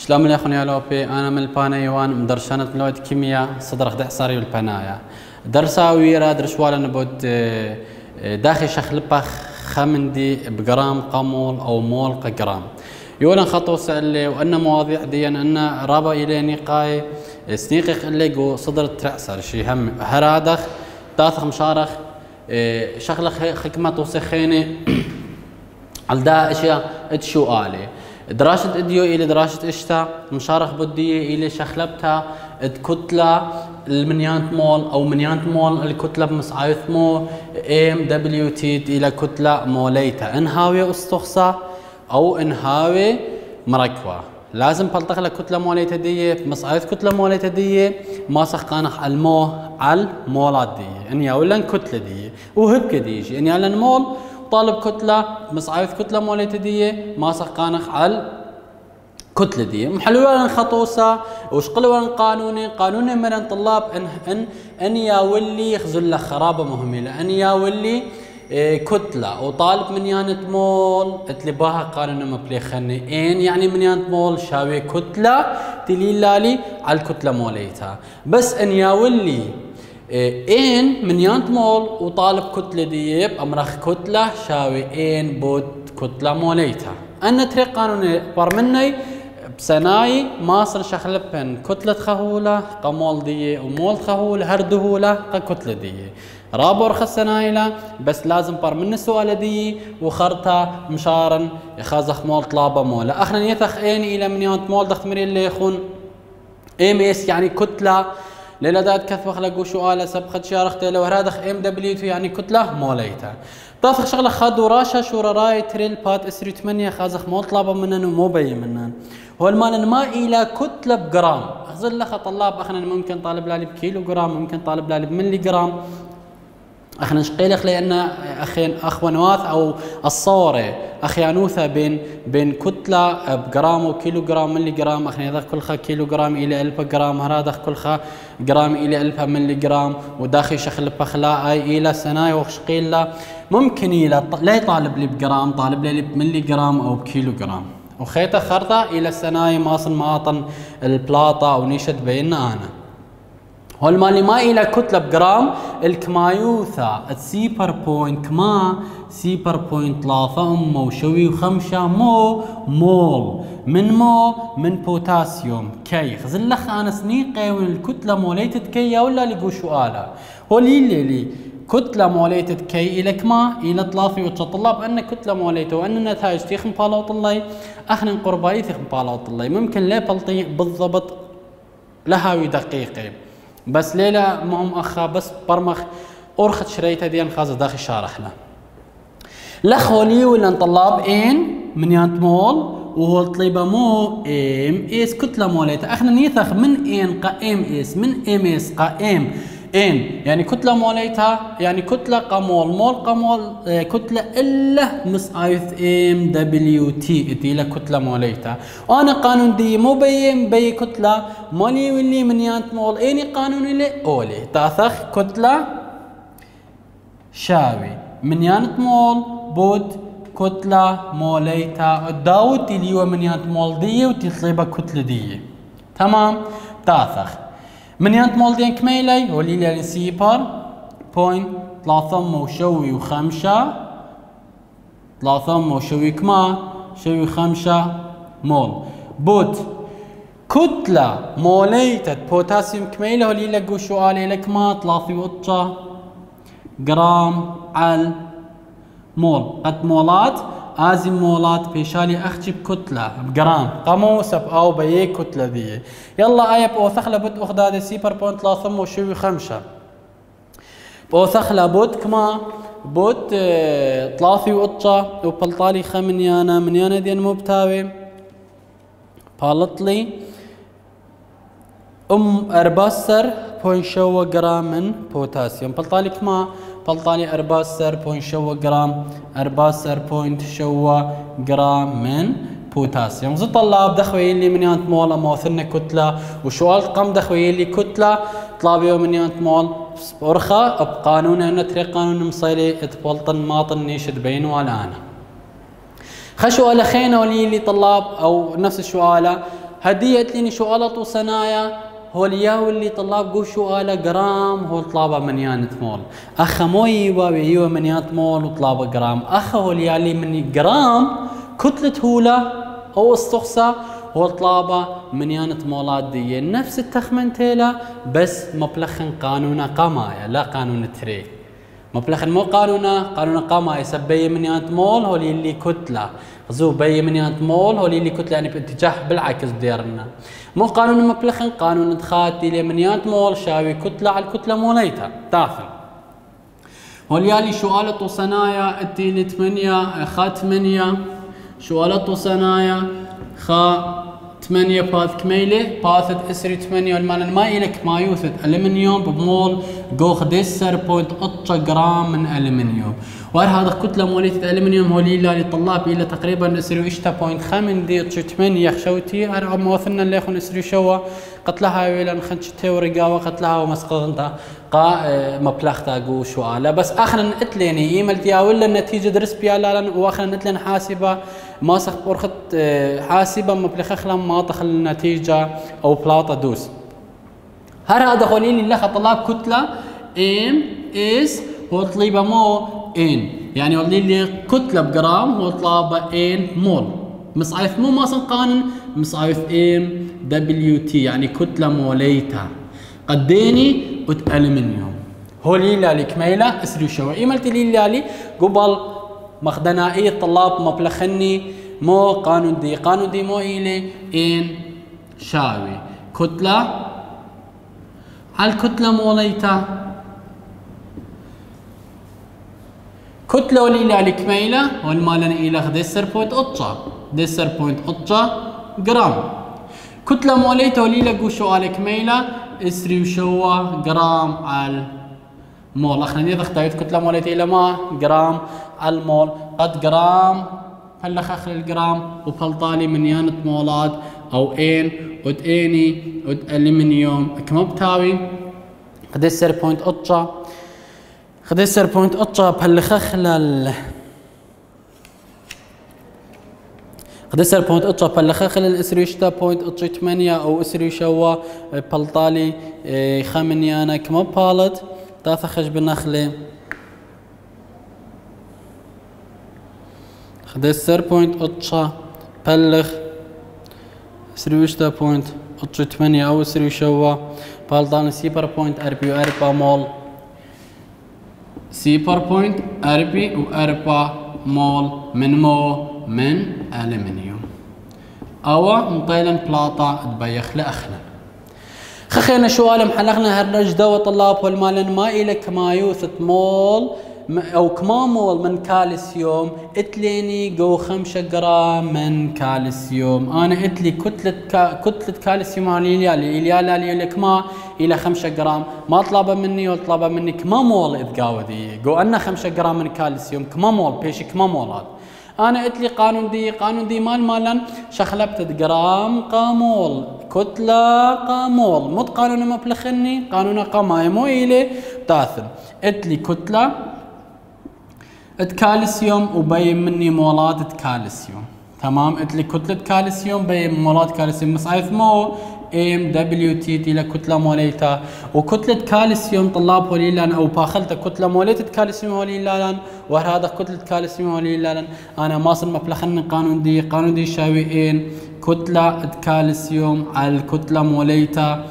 شلون يا اخواني لوبي انا من البانيوان مدرسانة ملوت كيمياء صدر خدع صاري بالبنايا درساوي را درسوالا نبود داخل شخلبخ خمندي بجرام قمول او مول جرام يولا خطو سألي وأن مواضيع دي أن رابا إلى نقاي سنيقق اللي جو صدر ترأسر شي هم هرادخ داثخ مشارخ شغلة خكمة وسخينة على دا أشياء اتشو آلي دراسة اديو إلى دراسة اشتا مشارخ بدية إلى شخلبتها الكتلة المنيانت مول أو منيانت مول الكتلة بمسعيث مو ام دبليو تي إلى كتلة موليتا انهاوية استخصى أو انهاوي مركوة لازم بلطخ لك كتلة موليتا دي بمسعيث كتلة موليتا دي ما سخانخ المو على المولات دي اني اولا كتلة دي وهبك ديجي اني اولا مول طالب كتلة مصعيث كتلة موليتا دي ما سخانخ على كتلة دي محلولا خطوسة وشقلوا قانوني من طلاب ان ياولي يخزل له خرابة مهملة ان ياولي كتلة وطالب منيانة مول اتلباها قانون مبلي خني ان يعني منيانة مول شاوي كتلة تليلالي على الكتلة موليتها بس ان ياولي ان منيانة مول وطالب كتلة ديب امرخ كتلة شاوي ان بود كتلة موليتها ان تري قانوني برمني بسناي ماصر شخلبن كتلة خهولة قمول دي ومول خهولة هردهولة كتلة دي رابور خسنايلا بس لازم بار من السؤال دي وخرطة مشارن يخازخ مول طلابة مولا اخنا يثخ ان الى منيانت مول دخت مري اللي يخون ام اس يعني كتلة ليلة داد كثبة خلقوا سؤال سبخت شارخت لو هرادخ ام دبليو يعني كتلة موليتا طافخ شغلة خادو راشا شورا راي تريل بات اسري 8 خازخ مول طلابة منن ومو بي منن هو المال ما الى كتلة بجرام اخزل لخ طلاب اخنا ممكن طالب لالي بكيلو جرام ممكن طالب لالي بملي جرام اخنا نشقيلخ لان اخين اخوانواث او الصورة اخيانوثة بين كتلة بجرام وكيلو جرام ملي جرام اخنا هذا كلها كيلو جرام الى 1000 جرام هذا كلها جرام الى 1000 ملي جرام وداخل شخل بخلاء الى سناي وشقيل لا ممكن الى لا طالب لي بجرام طالب لي بملي جرام او بكيلو جرام وخيطة خرطة الى سناي ماصن ماطن البلاطة او نيشت بيننا انا هو المالي ما إلى كتلة بجرام الكمايوثا السيبر بوينت كما سيبر بوينت لاثة وشوي وخمسة مول من بوتاسيوم كي خزلخ أنا سنيقي والكتلة موليتت كي ولا لقو سؤالها هو لي كتلة موليتت كي إلى كما إلى ثلاثة وطلاب أن كتلة موليته وأن النتائج تيخم بالاوط الله أخنا قرباي تيخم بالاوط الله ممكن لا بلطي بالضبط لها دقيقة بس ليلة مهم أخا بس برمخ أرخت شريتها ديان خازة داخل شارحنا لخولي ولا طلاب إن من يانت مول وهو طليبة مو إم إس كتلة موليتا احنا نيثخ من إن قا إم إس من إم إس قا إم إن يعني كتلة موليتا يعني كتلة قمول مول قمول كتلة إلا مسايث إم دبليو تي إتيلا كتلة موليتا وأنا قانون دي مو بي كتلة مولي واللي من يانت مول إني قانون اللي أولي تاثخ كتلة شاوي من يانت مول بود كتلة موليتا داود اللي هو من يانت مول دي وتطلبها كتلة دي تمام تاثخ من يانت مول دين كميلي ولي لي سيبر بوينت ثلاثة وشوي وخمسة ثلاثة وشوي كما شوي خمسة مول بود كتلة موليتة بوتاسيوم كميلة ولي لقو سؤالي لك ما ثلاثة وطة جرام على مول قد مولات ازي مولات بيشالي اخجي بكتلة بجرام قاموس او بيي كتلة ذي يلا ايب اوثخلة بد اخداد سيبر بوينت ثلاثة وشوي خمسة بوثخلة بد كما بد ثلاثة وطة وبلطالي منيانا دين مبتاوي بالطلي ارباسر بوين شو جرام من بوتاسيوم بلطالي كما بلطاني أرباسر بوينت شو جرام أرباسر بوينت شو جرام من بوتاسيوم زي طلاب دخوي اللي من يانت مول أموثلنا كتلة وشوال قم دخوي اللي كتلة طلابيو من يانت مول أرخى بقانون أن تري قانون مصيلي تبلطن ماطن نيشد بينه الآن خشوا على خينا ولي اللي طلاب أو نفس السؤال هدية تليني شوالة وصنايا هو الياو اللي طلاب قو شوالة جرام هو طلابة منيانة مول أخا موي ويوا منيانة مول وطلابة جرام أخا هو اليالي من جرام كتلة هولا أو استخصى هو طلابة منيانة مولات دي نفس التخمن تيلا بس مبلخن قانونا قمايا لا قانون تري مبلخن مو قانونا قمايا سبي منيانة مول هو اللي كتلة زو بي منيانة مول هو اللي كتلة يعني باتجاه بالعكس ديرنا مو قانون مبلخن قانون تخاتي لمنيانة مول شاوي كتلة على الكتلة موليتها تاثن هو اللي شوالة وصنايا التيلي 8 خا 8 شوالة وصنايا خا 8 باث كميلة باثت اسري 8 والمان ما إلك ما يوثت ألمنيوم بمول جو خدسر بوينت 8 جرام من ألمنيوم وهذا كتلة موليتة ألمنيوم هو اللي طلاب إلى تقريبا اسري إشتا بوينت 5 دي 8 خشوتي أرى ما وصلنا اللي يخون اسري شوا قتلها ويلا نخنشتي ورقاوة قتلها ومسقطنتا قا مبلغتا جو شوالا بس آخرا نتليني إيميل ولا النتيجة درس بيالا وآخرا نتلين حاسبة ما سخ برخت حاسبة مبلغ خلم ما تخل النتيجة أو بلاطة دوس هذا خليني اللي طلاب كتلة ام اس هو طليبة مو ان يعني اللي كتلة بجرام هو طلابة ان مول مصايف مو ماسن قانون مصايف ام دبليو تي يعني كتلة موليتها قديني قد ألمنيوم هو اللي كميلة اسري شو ايملت اللي قبل مخدنائي طلاب مبلخني مو قانون دي مو إلي إن شاوي كتلة على الكتلة موليتا كتلة وليلة على كميلة والمالن إلى خدسر بوينت أطشا جرام كتلة موليتا وليلة قوشو على كميلة اسري وشوا جرام على مول اخنا اختاريت كتله موليتي الى ما جرام على المول قد جرام هلا اخر الجرام وبلطالي منيانة مولات او ان ود اني ود الومنيوم كما بتاوي خدسر بوينت اوتشا بهالخخل خدسر بوينت اوتشا بهالخخل الاسريشتا بوينت اوتشا 8 او اسري شوا بلطالي خمنيانا كما بالت تاثخش بالنخلة خدسر بوينت اوتشا بلخ سريوشتا بوينت اوتشا 8 او سريو شوا بالدان سيبر بوينت اربي واربا مول سيبر بوينت اربي واربا مول من ألمنيوم او مطيلا بلاطة تبيخ لأخنا خخينا شوال محلقنا هالرج دوا طلاب والمالن ما إلك ما يوثت مول او كما مول من كالسيوم اتليني جو 5 جرام من كالسيوم انا اتلي كتلة كالسيوم اللي كما الى 5 جرام ما طلبها مني وطلبها مني كما مول اتقاودي جو انا 5 جرام من كالسيوم كما مول بيش كما مولات انا اتلي قانون دي مالن شخلبت جرام قامول كتلة قامول مت قانون ما بلخني قانون قماي مو إلي تاثن اتلي كتلة كالسيوم وبين مني مولات كالسيوم تمام اتلي كتلة كالسيوم بين مولات كالسيوم مصايف مو ام دبليو تي تي لكتلة موليتا وكتلة كالسيوم طلاب وليلان او باخلتا كتلة موليتا كالسيوم وليلان وهذا كتلة كالسيوم وليلان انا ماصل مبلخن قانون دي شاوي ان كتلة كالسيوم على الكتلة موليتا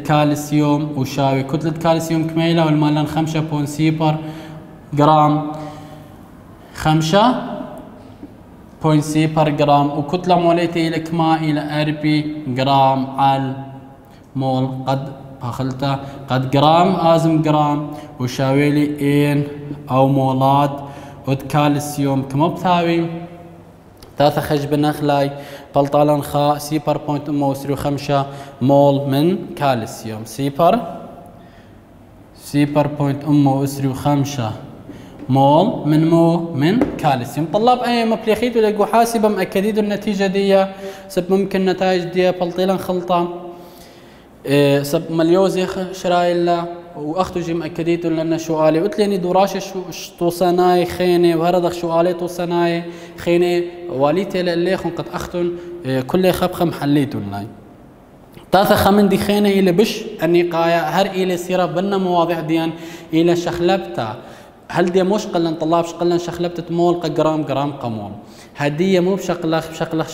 كالسيوم وشاوي كتلة كالسيوم كميلة والمالان 5.0 جرام 5.0 جرام وكتلة موليتي إلى كما إلى 4 جرام على مول قد باخلته قد جرام آزم جرام وشاويلي إن أو مولات ود كالسيوم كما بتاوي ثلاثة خشب نخلاي بلطالن خا سيبر بوينت أمو وسريو 5 مول من كالسيوم سيبر بوينت أمو وسريو 5 مول من كالسيوم طلاب اي مبليخيت ولا حاسبه مأكدين النتيجه دي سب ممكن نتائج دي بلطيلن خلطه سب مليوزي شرايلا واختو جي مأكدين لنا سؤالي قلت لي دوراشه شو توصناي خينه وهرض سؤالي توصناي خينه واليتي اللي قد اختن كل خبخه محليتو لنا تاثا خمن خينا إلى بش النقاية هر إلى سيرة بنا مواضيع ديان إلى شخلبتا هل دي مش قلن طلاب شقلن شخلبت تمول جرام قمول هدية مو بشقلخ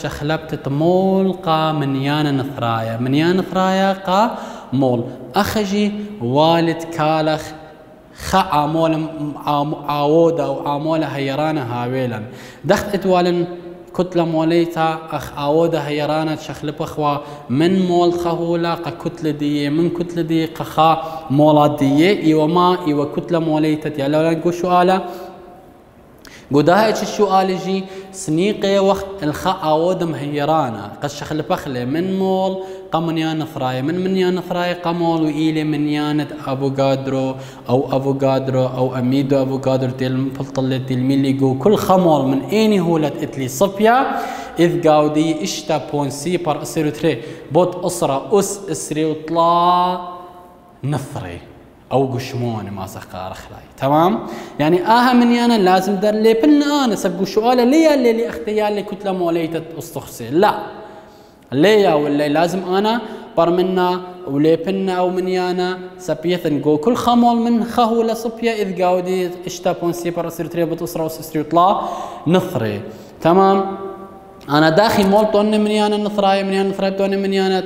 شخلبت تمول قا منيان نثرايا منيان نثرايا قا مول أخجي والد كالخ خا عامول عاودة أو عامولة هيرانا هاويلا دخت اتوالن كتلة موليتا أخ عاودة هيرانا شخلب أخوا من مول خهولا قا كتلة دي من كتلة دي قا مولات دي إيوة ما إيوة كتلة موليتا يعني لو نقول سؤالة قداهج السؤال جي سنيقي وقت الخا عاودة مهيرانا قا شخلب أخلي من مول قمنيان ثراي من منيان ثراي قمول وإيلي منيانة أفوكادرو أو أميدو أفوكادرو تيل مفلطلة الميليجو كل خمول من إيني هولت إتلي صبيا إذ قاودي إشتا بونسي بار أسيرو تري بوت أسرة أسري وطلا نثري أو قشمون ما سقار خلاي تمام يعني منيانا لازم در لي بن أنا سبقو سؤال ليه اللي اختيار لي كتلة موليتة أستخسي لا ليا ولا لازم انا برمنا وليبنا او منيانا سبيثن جو كل خمول من خهولة صبية اذ قاودي اشتا بونسي بر اسير تريبط اسرة وسيستري وطلع نثري تمام انا داخل مول طوني منيانا نثراي منيانا نثراي طوني منيانا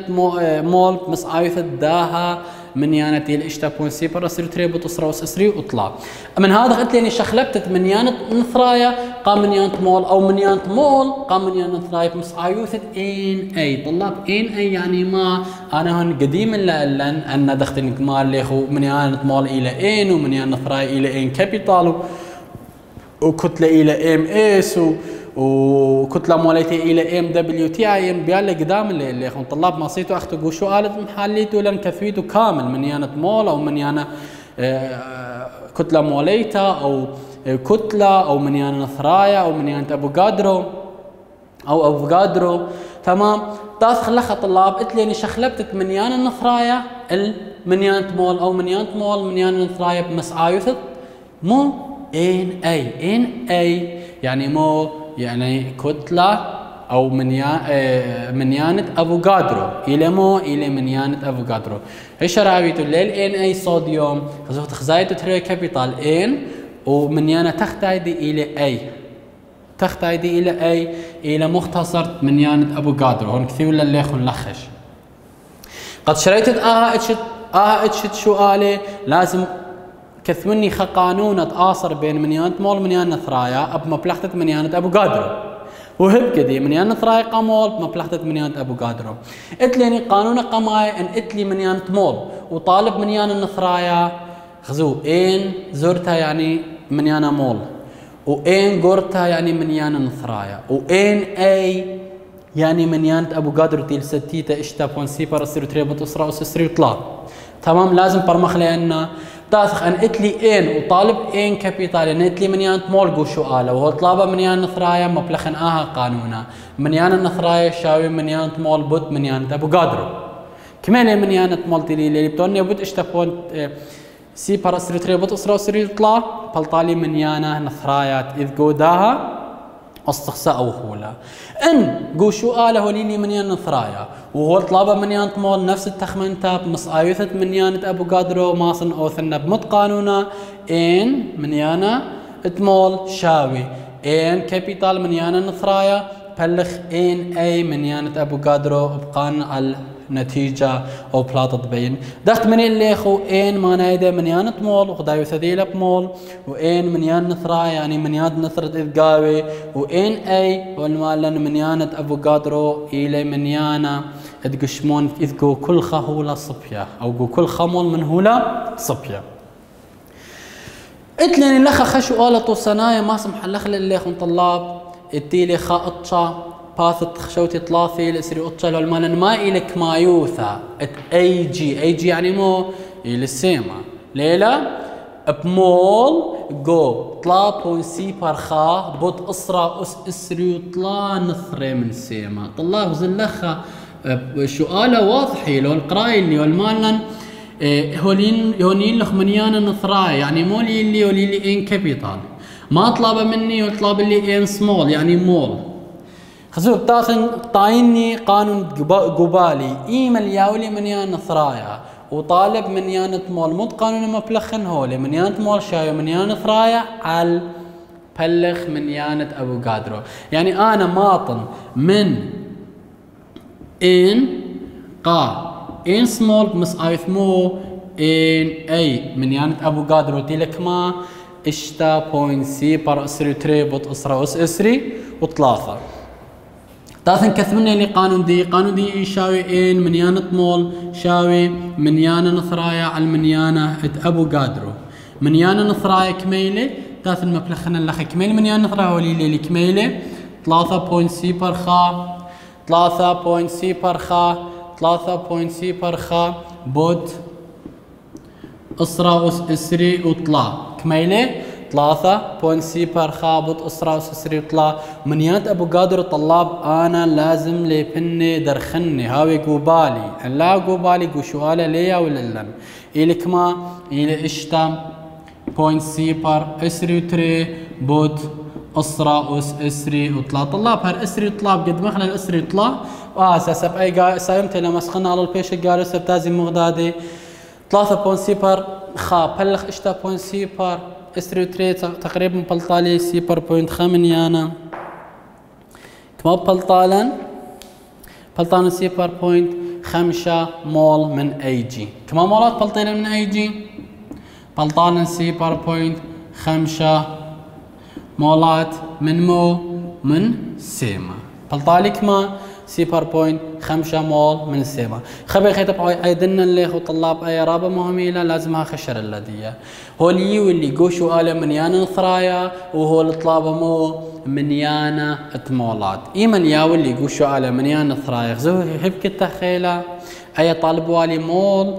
مول مس عايثة داها منيانا تيل اشتا بونسي بر اسير تريبط اسرة وسيستري وطلع من هذا قلت لي شخلبتت منيانا نثرايا قام منيانا مول او منيانا مول قام منيانا نثرايا مس عايثة ان اي طلاب ان اي يعني ما انا هون قديم الا ان دخت مال ليخو منيانا مول الى ان ومنيانا نثرايا الى ان كابيتال وكتلة الى ام اس وكتلة موليتي الى ام دبليو تي اي ام بيال قدام اللي اخون طلاب مصيتو اختو شو قالت محليتو لن كثويتو كامل منيانة مول او منيانة كتلة موليتا او كتلة او منيانة نثرايا او منيانة افوكادرو تمام تاس خلخها طلاب قلت لي شخلبتت منيانة نثرايا المنيانة مول او منيانة مول منيانة نثرايا بمسعايثت مو ان اي يعني مو يعني كتلة أو منيانة أفوكادرو إلى منيانة أفوكادرو إيش رابيتو الليل إن أي صوديوم خزوت خزايتو تري كابيتال إن ومنيانة تختايدي إلى أي إلى مختصر منيانة أفوكادرو هون كثير ولا اللي يخون لخش قد شريتت اتشت سؤالي لازم كثمني قانون تآصر بين منيانة مول ومنيانة ثرايا بمبلغة منيانة أفوكادرو وهب كذي منيانة ثرايا قامول بمبلغة منيانة أفوكادرو اتليني قانون قماي ان اتلي منيانة مول وطالب منيانة ثرايا خزو ان زرتها يعني منيانة مول وان قرتها يعني منيانة ثرايا وان اي يعني منيانة أفوكادرو تيل ستيتا اشتا بونسي بار سيرو تريبط اسرة وسيسري وطلع تمام لازم برمخ لأن تاسخ ان اتلي ان وطالب ان كابيتال ان اتلي منيانة مول قو سؤاله وهو طلابه منيانة ثرايا مبلخن قانونا منيانة ثرايا شاوي منيانة مول بوت منيانة أفوكادرو كمان منيانة مول تيلي اللي بتوني بوت اشتفون سي بار اسري تري بوت اسرة وسري طلع بلطالي منيانة نثرايات اذ قوداها استخساء او خولا ان قو سؤاله ليني منيانة ثرايا وهو طلابه منيانة مول نفس التخمنتا بمصايثة منيانة أفوكادرو ماصن او ثنا بمت قانونا ان منيانة مول شاوي ان كابيتال منيانة نثرايا بلخ ان اي منيانة أفوكادرو بقان على نتيجة او بلاطة تبين دخت من اللي خو ان ما نايدة منيانة مول وخدايو ثديلة بمول وان منيان نثرايا يعني منيانة نثرة إذقاوي وان اي والمالن منيانة أفوكادرو إلي منيانة ادقشمون إذقو كل خهولة صبية او قو كل خمول من هولة صبية اتلين لخا خشو آلة صنايا ما سمح لخ اللي خون طلاب اتيلي خا اطشا باثت خشوتي طلافي لسري اطشا لو المالن ما إلك مايوثا ات اي جي يعني مو إلى السيما ليلة بمول جو طلا بونسي برخا بوت اسرا اسري وطلا نثري من سيما طلاب زلخا سؤاله واضحي لو القراي اللي والمالن هونين لخ منيانا نثراي يعني مول اللي ولي لي ان كابيتال ما طلب مني وطلب لي ان سمول يعني مول خزور تاخن طايني قانون قبالي إيما الياولي من يان ثرايا وطالب من يان مول مو قانون مبلخن هولي من يان مول شايو من يان ثرايا على بلخ من يانة أبو قادرو. يعني أنا ماطن من إن قا إن سمول بمس آيثمو إن أي من يانة أبو قادرو تيلك ما إشتا بوين سي بار أسري تري بوت أسرة أس أسري وثلاثة. تاثن كثمنا اللي قانون دي يشاوي إن من يانة مول شاوي من يانة نثرايا على من يانة أبو قادرو. من يانة نثرايا كميلة تاثن مبلخنا اللخ كميلة من يانة نثرايا وليلي كميلة 3.c برخا 3.c برخا 3.c برخا بود أسرة أس أسري وطلا كميلة 3.c برخا بود أسرة أس أسري وطلا. من يانت أبو قادر طلاب أنا لازم لي بني درخني هاوي قوبالي لا قوبالي قو سؤالة ليا ولا لن إلك ما إلى إشتا بوينت سي بار أسري وتري بود أسرة أس أسري وطلا. طلاب هر أسري وطلا قد ما خلال أسري وطلا أساس بأي سايمتي لما سخنا على البيش الجاري سبتازي مغدادي 3.c بار خا بلخ إشتا بوينت سي بار أسري وتري تقريبا بلطالي سي بار بوينت خمن يانا كما بلطان سي بار بوينت 5 مول من أي جي. كما مولات بلطين من أي جي بلطان سي بار بوينت 5 مولات من سيما بلطالي كما سي بار بوينت 5 مول من السيما. خبي خيطب عيدنا اللي هو طلاب اي رابة مهميلة لازمها خشر اللدية هو اللي واللي قوشو آله من يانا نثرايا وهو الطلابة مو من يانا اتمولات ايمن يا واللي قوشو آله من يانا نثرايا خزو يحب كتا خيلة اي طالب والي مول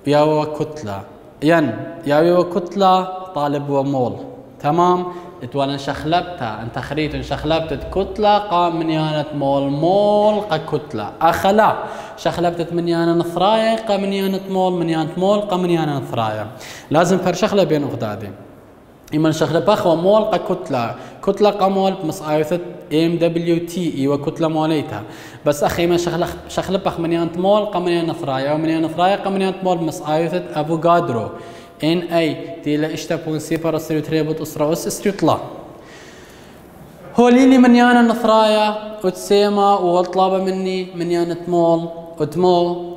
يا كتلة يا كتلة طالب ومول تمام اتوانا شخلبتها انت خريت شخلبت كتلة قا من يانة مول قا كتلة اخلا شخلبت من يانة نثرايا قا من يانة مول قا من يانة نثرايا لازم فرشخلة بين اغدادي اما شخلب اخوة مول قا كتلة قا مول بمصايثة MWT وكتلة موليتها بس اخي ما شخلب اخ من يانة مول قا من يانة نثرايا ومن يانة نثرايا قا من يانة مول بمصايثة ابو قادرو ان اي تيلا اشتا بون سي بار اسري تريبوت اسرا اس اسري طلا هو ليلي من يانا نثرايا وتسيما والطلابة مني من يانا تمول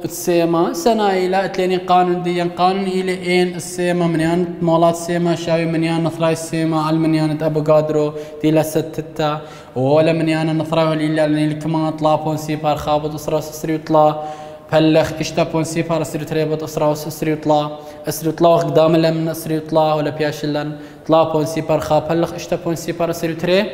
وتسيما سناي لا تليني قانون الى ان السيما من يانا تمولات سيما شاوي من يانا نثرايا السيما على من يانا ابو قادرو تيلا ستتا ولا من يانا نثرايا وليلي كمان طلا بون سي بار خابط اسرا اسري طلا بلخ اشتا بون سي بار اسري تريبوت اسرا اسري طلا اسري طلا قدام من اسري طلا ولا بياشلن طلا بون سي بار خا بلخ اشتا بون سي بار اسري تري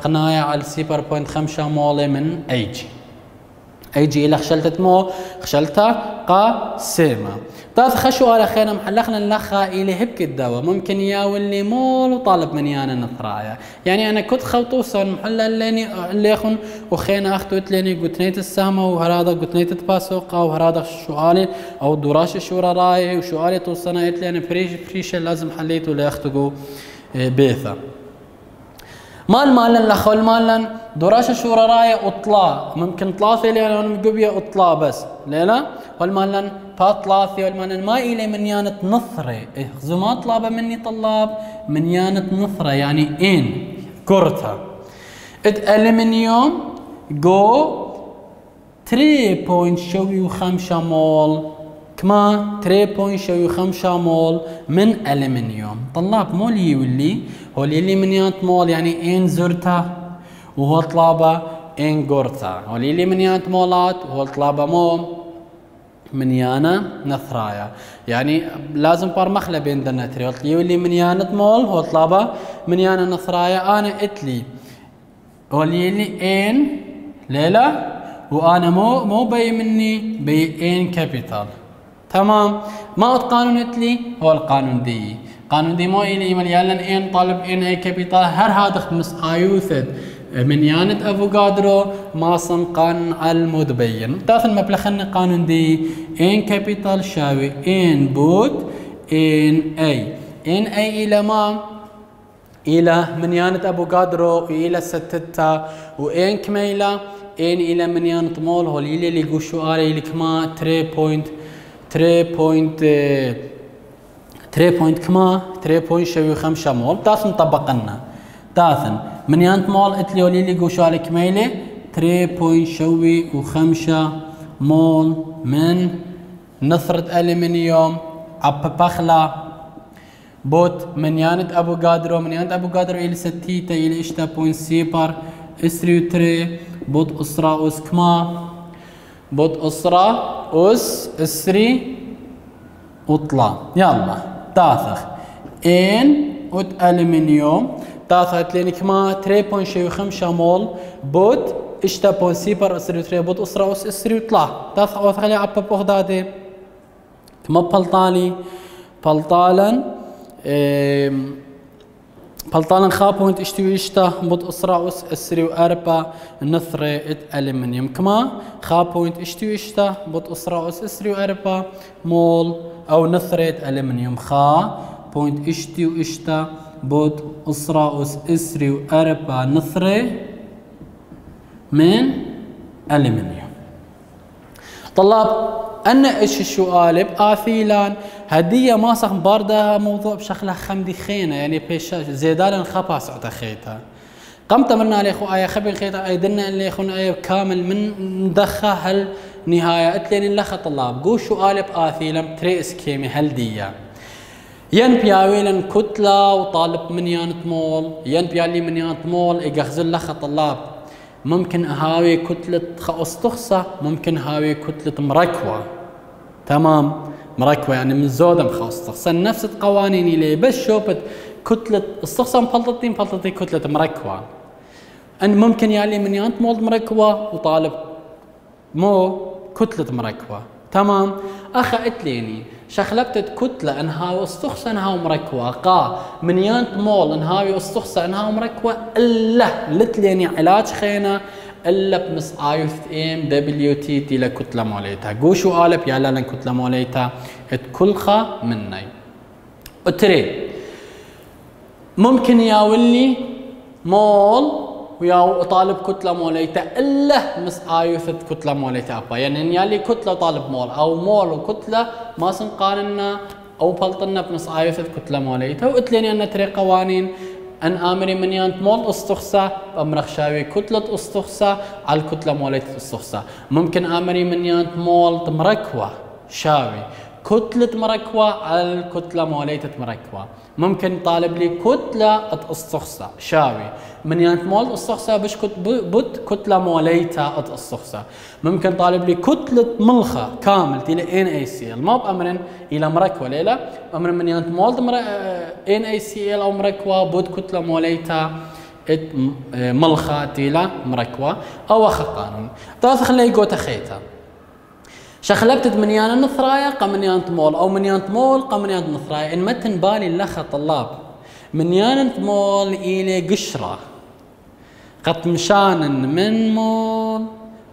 قنايا على سي بار بوينت 5 مولي من اي جي الى خشلتت مو خشلتها قا سيما طاف خشوا على خينا محلخنا اللخا الى هبك الدواء ممكن يا واللي مول وطالب من يانا نثرايا. يعني انا كنت خوطوصا محل اللي يخن وخينا اختو تليني قتنيت السهمة وهرادا قتنيت تباسوقا وهرادا شوالي او دراش شورا راي وشوالي توصنا يتليني فريشة لازم حليتو لاختو بيثا مالن لخول مالن دراسة شورا راية اطلاع ممكن طلاثي لأن مقبية اطلاع بس ليلا والمالن باطلاثي والمالن ما إلي من يانة نثري زو ما طلابة مني طلاب من يانة نثرة يعني ان كورتا الالمنيوم جو 3.5 مول كما 3.5 مول من الومنيوم. طلاب مو لي واللي هو اللي من يانت مول يعني ان زرتا وهو طلابه ان قرتا هو اللي من يانت مولات وهو طلابه مو من يانا نثرايا. يعني لازم بار مخله بين دنتري واللي من يانت مول هو طلابه من يانا نثرايا. انا اتلي هو اللي ان ليلى وانا مو بي مني بي ان كابيتال تمام. ما قانون اتلي هو القانون دي قانون دي مو الي مليان ان طالب ان اي كابيتال هر هذا خمس ايوثد من يانت افوغادرو ما صن قانون على المتبين تاثن مبلغن قانون دي ان كابيتال شاوي ان بوت ان اي الى ما إلى منيانة أفوكادرو إلى ستتا وإن كميلة إن إلى منيانة مول هو اللي يقوشوا آلي لكما 3.5 مول تاس مطبقنا تاثن منيانة مول إتلي اللي يقوشوا آلي كميلة 3.5 مول من نثرة ألمنيوم عببخلا بوت منيانة أفوكادرو إلى ستيتا إلى إشتا بوين سيبر إسريو تري بوت أسرة أس كما بوت أسرة أس إسري وطلع يلا تاثخ إن أوت ألمنيوم تاثخ لين كما 3.5 مول بوت إشتا بوين سيبر إسريو تري بوت أسرة أس إسري وطلع تاثخ أوث خلي عبا بوغدادي كما بلطالا خا بوينت اشتوي اشتا بوت اسرع اس اسري واربا نثرة ات الومنيوم كما خا بوينت اشتوي اشتا بوت اسرع اس اسري واربا مول او نثرة الومنيوم خا بوينت اشتوي اشتا بوت اسرع اس اسري واربا نثرة من الومنيوم. طلاب أنا إيش السؤال بآثيلان هدية ما صح باردة موضوع بشكل خمدي خينة يعني بيش زيدان خباس عتخيتها قمت مرنا لي أخو آية خبر خيتها أيدنا اللي يخون آية كامل من ندخة هل نهاية أتلين اللخ طلاب قو سؤال بآثيلان تريس كيمي هل دية ين بياويلن كتلة وطالب منيانة مول ين بيالي منيانة مول إجهزل لخ طلاب ممكن هاوي كتلة أسطخسة ممكن هاوي كتلة مركوة تمام مركوة يعني من زودة مخاصطخسة نفس القوانين اللي بس شوفت كتلة الصخصة مفلطتين كتلة مركوة أن ممكن يالي من يانت مولد مركوة وطالب مو كتلة مركوة تمام أخا اتليني شخلبتت كتلة انهاوي الصخصة انهاوي مركوة قا من يانت مول انهاوي الصخصة انهاوي مركوة إلا لتليني علاج خينا إلا بمس آيوث إم دبليو تي تي لكتلة موليتا قوشو قالب يالا لن كتلة موليتا اتكلخة مني اتري ممكن ياولي مول ويا طالب كتلة موليتا إلا مس آيوث كتلة موليتا أبا يعني يالي كتلة طالب مول أو مول وكتلة ما سنقارنا أو بلطنا بمس آيوث كتلة موليتا وقتليني أن تري قوانين أن آمري من يانت مول أسطخسة أمرخ شاوي كتلة أسطخسة على الكتلة موليتا أسطخسة ممكن آمري من يانت مول تمركوة شاوي كتلة مركوة على الكتلة موليتا مركوة ممكن طالب لي كتلة أسطخسة شاوي من يانت مول أسطخسة بش بوت كتلة موليتا أسطخسة ممكن طالب لي كتلة ملخة كامل تيلا NaCl ما بأمرن إلى مركوة ليلة أمرن من يانت مول NaCl أو مركوة بوت كتلة موليتا ملخة تيلا مركوة أو أخ قانون تاثخ لي قوتا خيتا شخلبتت منيان النثرايا قمنيان مول او منيان مول قمنيان نثرايا ان متن بالي اللخ طلاب منيان مول الى قشره قط مشان من مول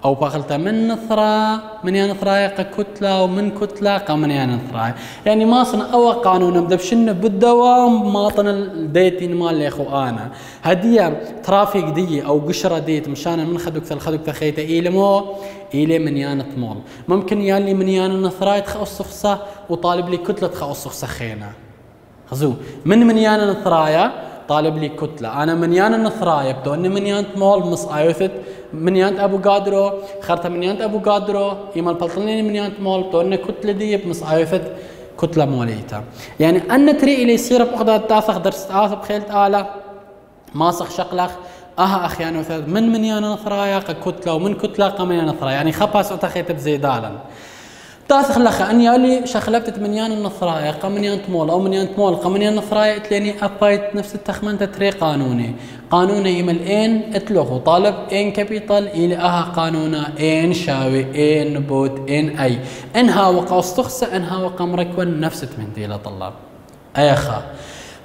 او بغلته من نثرا منيان نثرايا كتله ومن كتله قمنيان نثرايا يعني ما صن او قانون مدبشن بالدوام ماطن الديتين مال يا اخو انا هديه ترافيك دي او قشره ديت مشان من خدك تخيته الى مو إلى منيانة مول ممكن يالي منيانة نثراية تخصصة وطالب لي كتلة تخصصة خينا خزو من منيانة نثراية طالب لي كتلة أنا منيانة نثراية بدو أني منيانة مول مص آيوثت منيانة أبو قادرو خرطة منيانة أبو قادرو إيمان بلطليني منيانة مول بدو أني كتلة دي بمص آيوثت كتلة موليتا يعني أن تري إلي يصير بقدر تاثخ درس آثب خيلت آلة ما صخ شقلخ أخي يعني من منيانا نثرايا كتلة ومن كتلة قمنيانا نثرايا يعني خباس أتخيت بزيدالا تاثخ لخ أن يالي شخلبت منيانا نثرايا قمنيان مول أو منيان مول قمنيان نثرايا تليني أبايت نفس التخمن تتري قانوني يمل إن اتلوه طالب إن كابيتال إلى قانونا إن شاوي إن بوت إن أي إنها وقا استخصة إنها وقا مركون نفس تمندي لطلاب أي أخا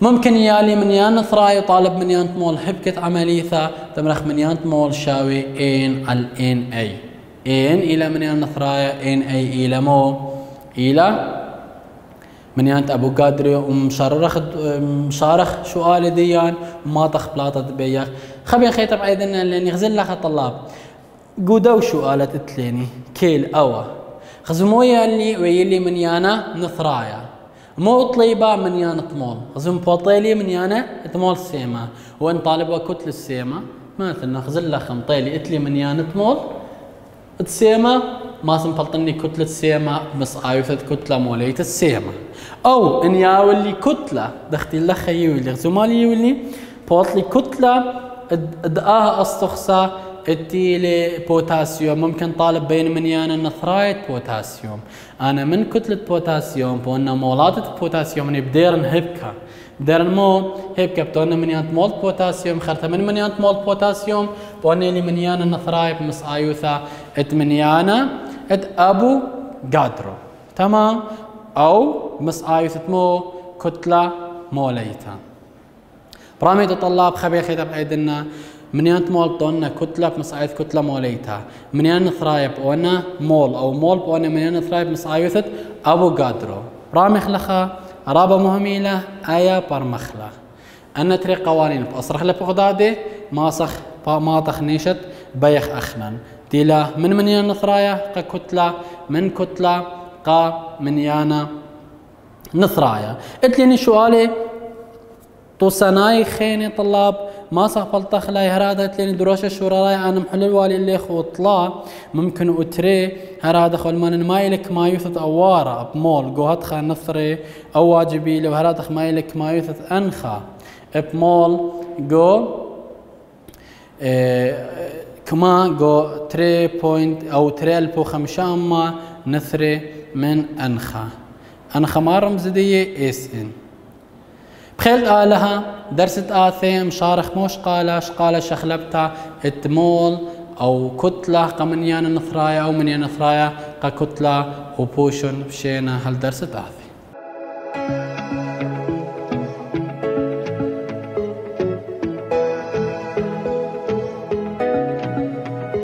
ممكن يالي منيان نثراي طالب منيان مول هبكت عمليثة تمرخ منيان مول شاوي إن على إن أي إن إلى منيان نثراي إن أي إلى مو إلى منيانت ابو قادري مشارخ سؤال ديان وما طخ بلاطه بيخ خبي خيطب ايضا لاني غزل لها طلاب قودو سؤالات تليني كيل اوا خزمو يالي ويلي منيانا نثرايا مو طليبه منيانا طمول خزم بوطيلي منيانا طمول سيما وان طالب وكتل السيما مثلا خزل لها مطيلي اتلي منيانا طمول تسيما ما سنفلطني كتلة سيما بس آيوثة كتلة موليت السيما أو إن ياولي كتلة دختي لخ يولي زمالي يولي بوطلي كتلة دقاها أستخصى التيلي بوتاسيوم ممكن طالب بين منيانا نثرايت بوتاسيوم أنا من كتلة بوتاسيوم بونا مولاتة بوتاسيوم بديرن هبكا بديرن مو هبكا بتونا منيانت مولت بوتاسيوم خرطة من منيانت مولت بوتاسيوم بونا لي منيانا نثرايت مس آيوثة ات منيانا ات أبو قادرو تمام أو مس آيوثة مو كتلة موليتا برامي طلاب خبي خيطة بأيدنا منيانت مول طونا كتلة بمساعد كتلة موليتها منيان نثرايب وانا مول او مول وانا منيان نثرايب مساعدة ابو قادرو رامي خلخا رابا مهميلة ايا برمخلة انا تري قوانين باصرخ لبغدادي ما تخنيشت بيخ اخنن ديلا من منيان نثرايا كتلة من كتلة قا منيانا نثرايا اتليني سؤالي توسناي خيني طلاب ما صفلت خلاي هرادة لين دروش الشوراي انا محل الوالي اللي خوطلا ممكن اتري هرادة خل من مايلك ما يوثت اوارا بمول جو هتخا نثري او واجبي لو هرادة مايلك ما يوثت انخا بمول جو كما جو 3 بوينت او 3.5 ما نثري من انخا ما رمزدية اس ان بخيل قالها درست آثم شارخ موش قالة شخلبتا التمول أو كتلة قمنيان النثرايا أو منيان النثرايا ككتلة وبوشن بشينا هل درست آثم